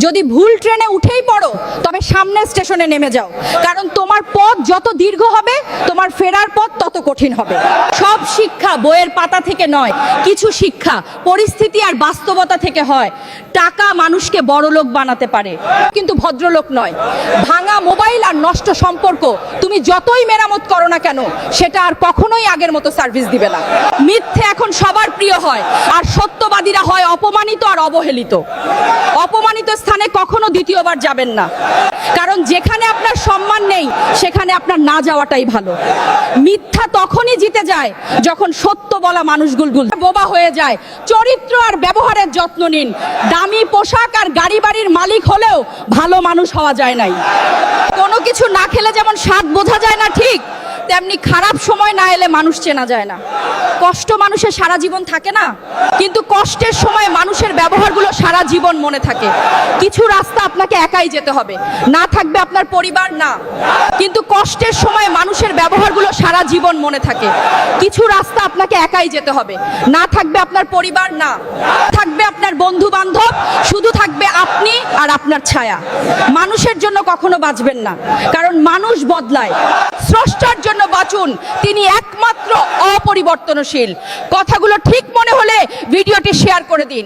যদি ভুল ট্রেনে উঠেই পড়ো তবে সামনের স্টেশনে নেমে যাও, কারণ তোমার পথ যত দীর্ঘ হবে তোমার ফেরার পথ তত কঠিন হবে। সব শিক্ষা বইয়ের পাতা থেকে নয়, কিছু শিক্ষা পরিস্থিতি আর বাস্তবতা থেকে হয়। টাকা মানুষকে বড়লোক বানাতে পারে কিন্তু ভদ্রলোক নয়। ভাঙা মোবাইল আর নষ্ট সম্পর্ক তুমি যতই মেরামত করো না কেন সেটা আর কখনোই আগের মতো সার্ভিস দিবে না। মিথ্যে এখন সবার প্রিয় হয় আর সত্যবাদীরা হয় অপমানিত আর অবহেলিত। অপমানিত স্থানে কখনো দ্বিতীয়বার যাবেন না, কারণ যেখানে আপনার সম্মান নেই সেখানে আপনার না যাওয়াটাই ভালো। মিথ্যা তখনই জিতে যায় যখন সত্য বলা মানুষগুলো বোবা হয়ে যায়। চরিত্র আর ব্যবহারের যত্ন নিন। দামি পোশাক আর গাড়ি বাড়ির মালিক হলেও ভালো মানুষ হওয়া যায় নাই। কোনো কিছু না খেলে যেমন স্বাদ বোঝা যায় না, ঠিক তেমনি খারাপ সময় না এলে মানুষ চেনা যায় না। কষ্ট মানুষের সারা জীবন থাকে না, কিন্তু কষ্টের সময় মানুষের ব্যবহারগুলো সারা জীবন মনে থাকে। কিছু রাস্তা আপনাকে একাই যেতে হবে, না থাকবে আপনার পরিবার, না, কিন্তু কষ্টের সময় মানুষের ব্যবহারগুলো সারা জীবন মনে থাকে। কিছু রাস্তা আপনাকে একাই যেতে হবে, না থাকবে আপনার পরিবার, না থাকবে আপনার বন্ধু বান্ধব, শুধু থাকবে আপনি আর আপনার ছায়া। মানুষের জন্য কখনো বাঁচবেন না, কারণ মানুষ বদলায়। স্রষ্টার জন্য বাঁচুন, তিনি একমাত্র অপরিবর্তনশীল। কথাগুলো ঠিক মনে হলে ভিডিওটি শেয়ার করে দিন।